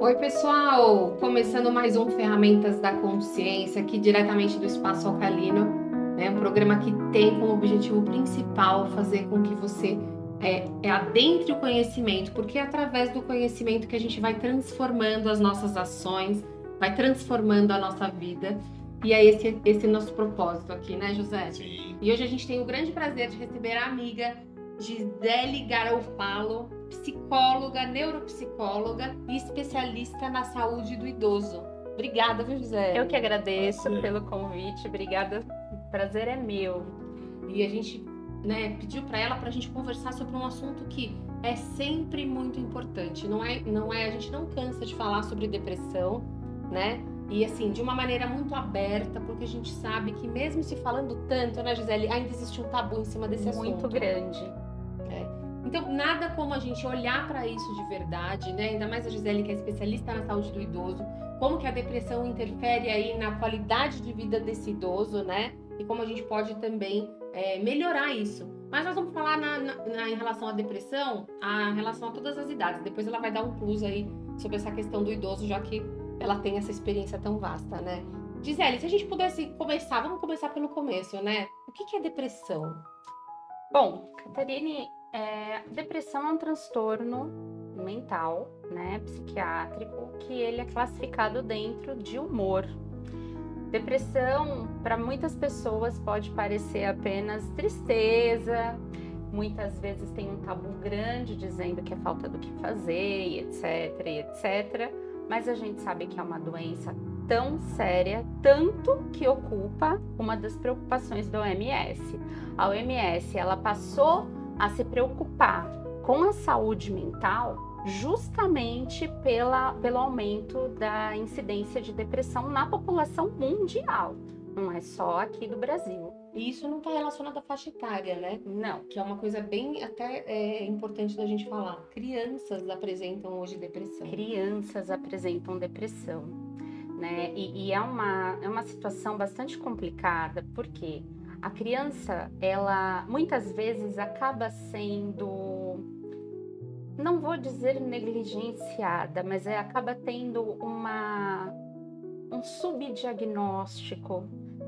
Oi, pessoal! Começando mais um Ferramentas da Consciência, aqui diretamente do Espaço Alcalino, né? Um programa que tem como objetivo principal fazer com que você adentre o conhecimento, porque é através do conhecimento que a gente vai transformando as nossas ações, vai transformando a nossa vida. E é esse nosso propósito aqui, né, José? Sim. E hoje a gente tem o grande prazer de receber a amiga Gisele Garofalo, psicóloga, neuropsicóloga e especialista na saúde do idoso. Obrigada, viu, Gisele? Eu que agradeço pelo convite, obrigada, o prazer é meu. E a gente, pediu para ela para a gente conversar sobre um assunto que é sempre muito importante. A gente não cansa de falar sobre depressão, né? E assim, de uma maneira muito aberta, porque a gente sabe que mesmo se falando tanto, né, Gisele, ainda existe um tabu em cima desse assunto. Muito grande. Então, nada como a gente olhar para isso de verdade, né? Ainda mais a Gisele, que é especialista na saúde do idoso, como que a depressão interfere aí na qualidade de vida desse idoso, né? E como a gente pode também melhorar isso. Mas nós vamos falar em relação à depressão, em relação a todas as idades. Depois ela vai dar um plus aí sobre essa questão do idoso, já que ela tem essa experiência tão vasta, né? Gisele, se a gente pudesse começar, vamos começar pelo começo, né? O que é depressão? Bom, Catarine, depressão é um transtorno mental, né, psiquiátrico, que ele é classificado dentro de humor. Depressão, para muitas pessoas, pode parecer apenas tristeza, muitas vezes tem um tabu grande dizendo que é falta do que fazer, e etc, mas a gente sabe que é uma doença tão séria, tanto que ocupa uma das preocupações da OMS. A OMS, ela passou a se preocupar com a saúde mental justamente pelo aumento da incidência de depressão na população mundial, não é só aqui do Brasil. E isso não está relacionado à faixa etária, né? Não. Que é uma coisa bem até importante da gente falar. Crianças apresentam hoje depressão. Crianças apresentam depressão, né? E é uma situação bastante complicada, porque a criança, ela muitas vezes acaba sendo, não vou dizer negligenciada, mas acaba tendo um subdiagnóstico,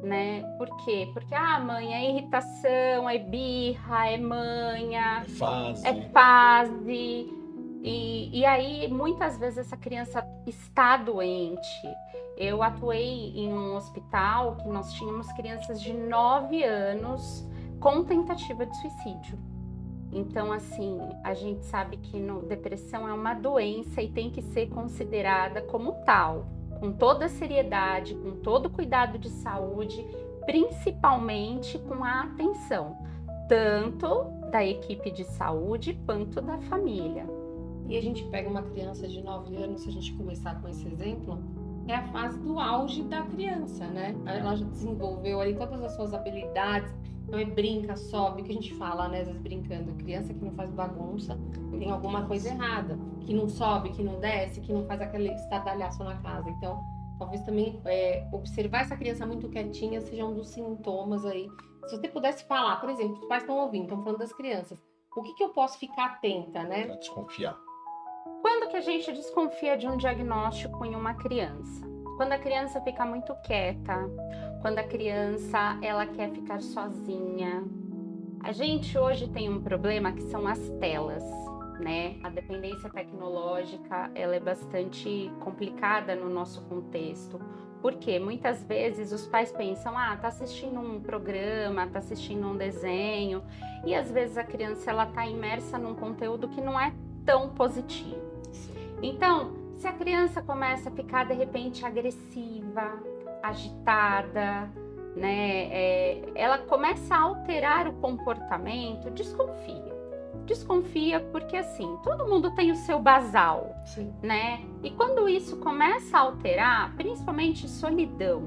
né? Por quê? Porque, mãe, é irritação, é birra, é manha, é fase. E aí, muitas vezes, essa criança está doente. Eu atuei em um hospital que nós tínhamos crianças de 9 anos com tentativa de suicídio. Então, assim, a gente sabe que depressão é uma doença e tem que ser considerada como tal, com toda a seriedade, com todo o cuidado de saúde, principalmente com a atenção, tanto da equipe de saúde quanto da família. E a gente pega uma criança de 9 anos, se a gente começar com esse exemplo, é a fase do auge da criança, né? Ela já desenvolveu ali todas as suas habilidades, então brinca, sobe, o que a gente fala, né? Às vezes brincando, criança que não faz bagunça, tem alguma coisa errada, que não sobe, que não desce, que não faz aquele estardalhaço na casa. Então, talvez também observar essa criança muito quietinha seja um dos sintomas aí. Se você pudesse falar, por exemplo, os pais estão ouvindo, estão falando das crianças, o que eu posso ficar atenta, né? Pra desconfiar. Quando que a gente desconfia de um diagnóstico em uma criança? Quando a criança fica muito quieta, quando a criança ela quer ficar sozinha. A gente hoje tem um problema que são as telas, né? A dependência tecnológica ela é bastante complicada no nosso contexto. Porque muitas vezes os pais pensam, tá assistindo um programa, tá assistindo um desenho, e às vezes a criança ela tá imersa num conteúdo que não é tão positivo. Então, se a criança começa a ficar de repente agressiva, agitada, né, ela começa a alterar o comportamento, desconfia porque assim, todo mundo tem o seu basal, Sim. Né? E quando isso começa a alterar, principalmente solidão,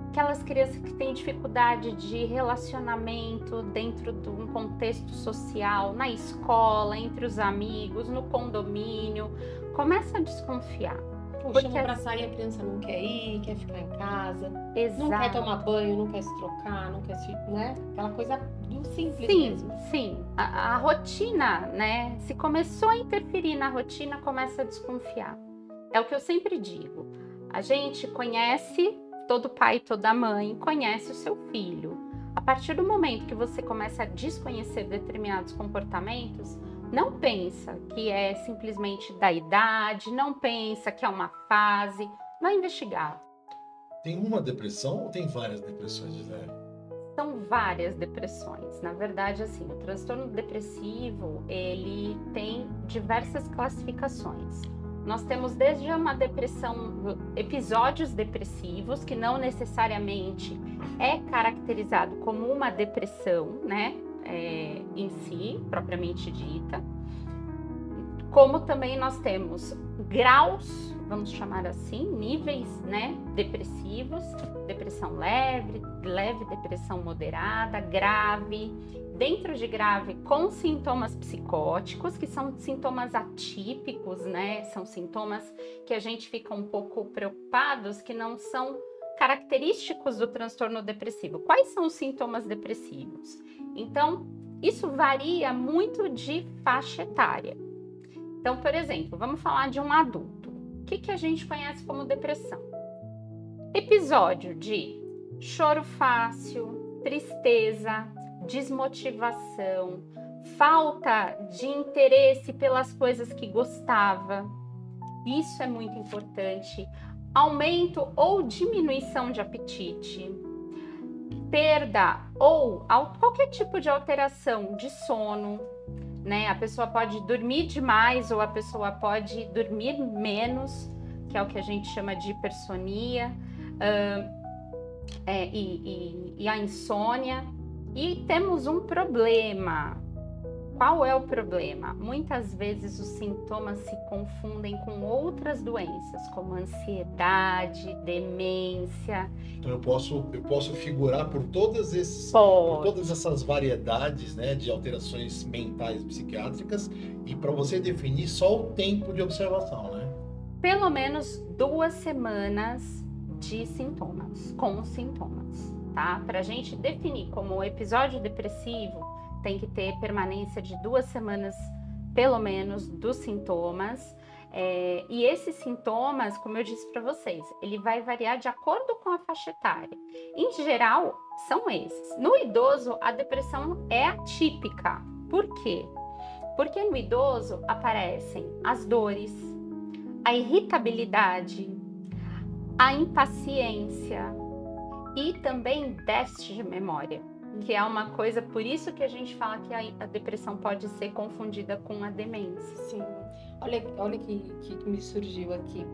aquelas crianças que têm dificuldade de relacionamento dentro de um contexto social, na escola, entre os amigos, no condomínio, começa a desconfiar. Chama pra sair, a criança não quer ir, quer ficar em casa, Exato. Não quer tomar banho, não quer se trocar, não quer se, né? Aquela coisa do simples mesmo. Sim. A rotina, né? Se começou a interferir na rotina, começa a desconfiar. é o que eu sempre digo. A gente conhece, todo pai e toda mãe conhece o seu filho. A partir do momento que você começa a desconhecer determinados comportamentos, não pensa que é simplesmente da idade, não pensa que é uma fase, vai investigar. Tem uma depressão ou tem várias depressões, Gisele? São várias depressões. Na verdade, assim, o transtorno depressivo, ele tem diversas classificações. Nós temos desde uma depressão, episódios depressivos, que não necessariamente é caracterizado como uma depressão, né, em si, propriamente dita. Como também nós temos graus, vamos chamar assim, níveis, né, depressivos, depressão leve, depressão moderada, grave. Dentro de grave, com sintomas psicóticos, que são sintomas atípicos, né? São sintomas que a gente fica um pouco preocupados, que não são característicos do transtorno depressivo. Quais são os sintomas depressivos? Então, isso varia muito de faixa etária. Então, por exemplo, vamos falar de um adulto. O que a gente conhece como depressão? Episódio de choro fácil, tristeza, desmotivação, falta de interesse pelas coisas que gostava. Isso é muito importante. Aumento ou diminuição de apetite, perda ou qualquer tipo de alteração de sono, né? A pessoa pode dormir demais ou a pessoa pode dormir menos, que é o que a gente chama de hipersonia, e a insônia. E temos um problema. Qual é o problema? Muitas vezes os sintomas se confundem com outras doenças, como ansiedade, demência. Então eu posso figurar por todas essas variedades, né, de alterações mentais psiquiátricas, e para você definir só o tempo de observação, né? Pelo menos 2 semanas de sintomas, com sintomas, tá? Para a gente definir como episódio depressivo, tem que ter permanência de 2 semanas, pelo menos, dos sintomas. E esses sintomas, como eu disse para vocês, ele vai variar de acordo com a faixa etária. Em geral, são esses. No idoso, a depressão é atípica. Por quê? Porque no idoso aparecem as dores, a irritabilidade, a impaciência e também déficit de memória, que é uma coisa, por isso que a gente fala que a depressão pode ser confundida com a demência. Sim. Olha que me surgiu aqui.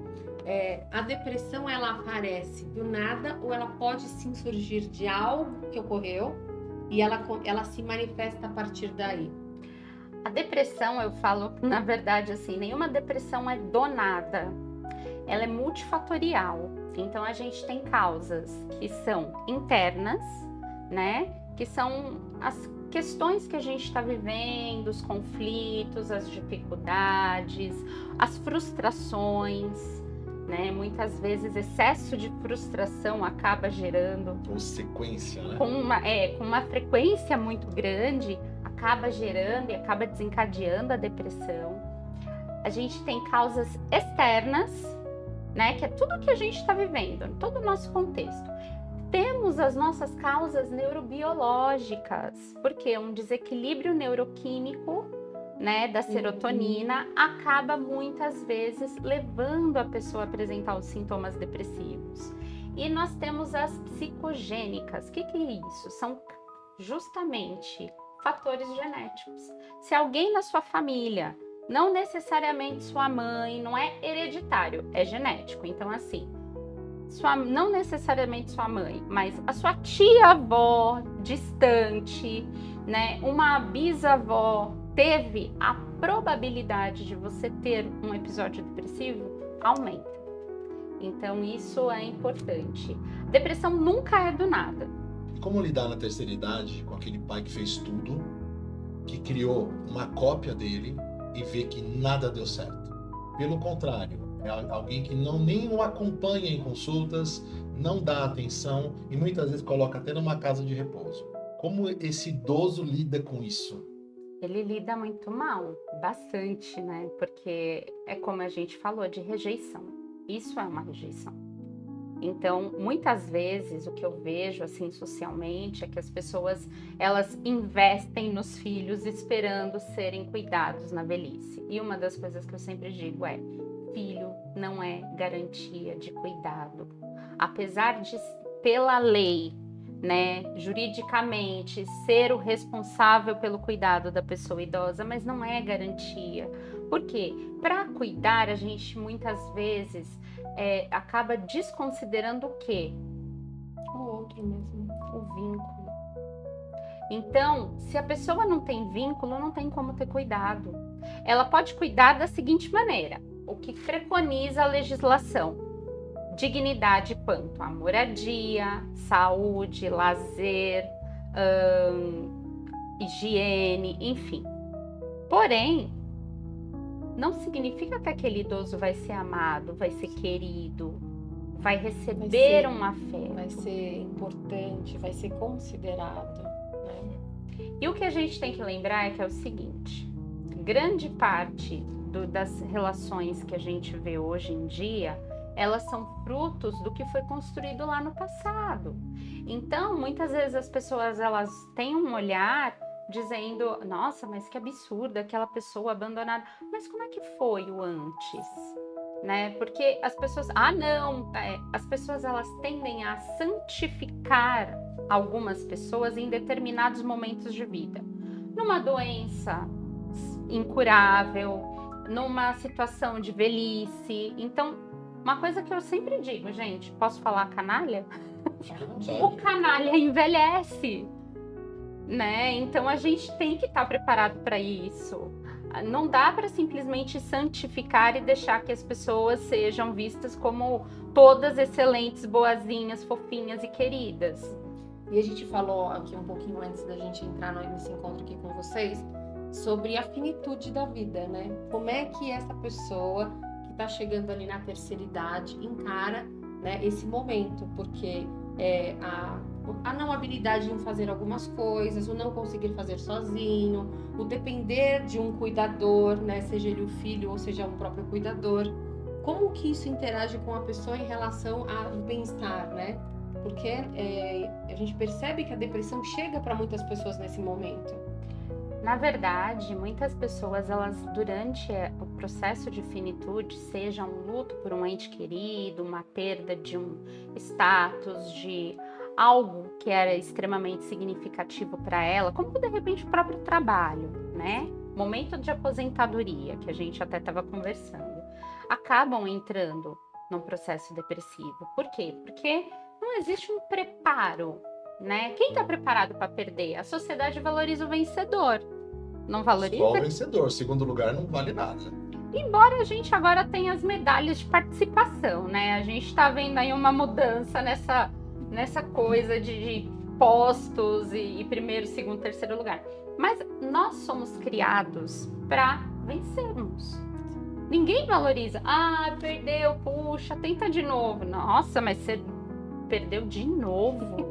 A depressão, ela aparece do nada ou ela pode sim surgir de algo que ocorreu e ela se manifesta a partir daí? A depressão, eu falo, na verdade, assim, nenhuma depressão é do nada. Ela é multifatorial. Então, a gente tem causas que são internas, né? Que são as questões que a gente está vivendo, os conflitos, as dificuldades, as frustrações, né? Muitas vezes, excesso de frustração acaba gerando... Consequência, né? Com uma frequência muito grande, acaba gerando e acaba desencadeando a depressão. A gente tem causas externas, né? Que é tudo que a gente está vivendo, todo o nosso contexto. Temos as nossas causas neurobiológicas, porque um desequilíbrio neuroquímico, né, da serotonina acaba muitas vezes levando a pessoa a apresentar os sintomas depressivos. E nós temos as psicogênicas. O que é isso? São justamente fatores genéticos. Se alguém na sua família, não necessariamente sua mãe, não é hereditário, é genético. Então, assim, não necessariamente sua mãe, mas a sua tia-avó distante, né, uma bisavó, teve, a probabilidade de você ter um episódio depressivo aumenta. Então, isso é importante. Depressão nunca é do nada. E como lidar na terceira idade com aquele pai que fez tudo, que criou uma cópia dele e vê que nada deu certo? Pelo contrário, é alguém que nem o acompanha em consultas, não dá atenção e muitas vezes coloca até numa casa de repouso. Como esse idoso lida com isso? Ele lida muito mal, bastante, né? Porque é como a gente falou, de rejeição. Isso é uma rejeição. Então, muitas vezes, o que eu vejo, assim, socialmente, é que as pessoas, elas investem nos filhos esperando serem cuidados na velhice. E uma das coisas que eu sempre digo é, filho não é garantia de cuidado. Apesar de, pela lei, né, juridicamente, ser o responsável pelo cuidado da pessoa idosa, mas não é garantia. Por quê? Para cuidar, a gente muitas vezes acaba desconsiderando o quê? O outro mesmo. O vínculo. Então, se a pessoa não tem vínculo, não tem como ter cuidado. Ela pode cuidar da seguinte maneira: o que preconiza a legislação? Dignidade quanto a moradia, saúde, lazer, higiene, enfim. Porém, não significa que aquele idoso vai ser amado, vai ser querido, vai receber um afeto. Vai ser importante, vai ser considerado, né? E o que a gente tem que lembrar é que é o seguinte: grande parte das relações que a gente vê hoje em dia, elas são frutos do que foi construído lá no passado. Então, muitas vezes as pessoas, elas têm um olhar dizendo, nossa, mas que absurdo, aquela pessoa abandonada. Mas como é que foi o antes? Né? Porque as pessoas, as pessoas, elas tendem a santificar algumas pessoas em determinados momentos de vida. Numa doença incurável, numa situação de velhice. Então, uma coisa que eu sempre digo, gente, posso falar canalha? O canalha envelhece, né? Então a gente tem que estar preparado para isso. Não dá para simplesmente santificar e deixar que as pessoas sejam vistas como todas excelentes, boazinhas, fofinhas e queridas. E a gente falou aqui um pouquinho antes da gente entrar nesse encontro aqui com vocês sobre a finitude da vida, né? Como é que essa pessoa que está chegando ali na terceira idade encara, né, esse momento, porque a não habilidade em fazer algumas coisas, o não conseguir fazer sozinho, o depender de um cuidador, né, seja ele o filho ou seja um próprio cuidador. Como que isso interage com a pessoa em relação ao bem-estar, né? Porque a gente percebe que a depressão chega para muitas pessoas nesse momento. Na verdade, muitas pessoas, elas durante o processo de finitude, seja um luto por um ente querido, uma perda de um status, de algo que era extremamente significativo para ela, como de repente o próprio trabalho, né? Momento de aposentadoria, que a gente até estava conversando, acabam entrando num processo depressivo. Por quê? Porque não existe um preparo, né? Quem está preparado para perder? A sociedade valoriza o vencedor. Não valoriza? Só o vencedor. Segundo lugar não vale nada. Embora a gente agora tenha as medalhas de participação, né? A gente está vendo aí uma mudança nessa coisa de postos e primeiro, segundo, terceiro lugar. Mas nós somos criados para vencermos. Ninguém valoriza. Ah, perdeu, puxa, tenta de novo. Nossa, mas você perdeu de novo.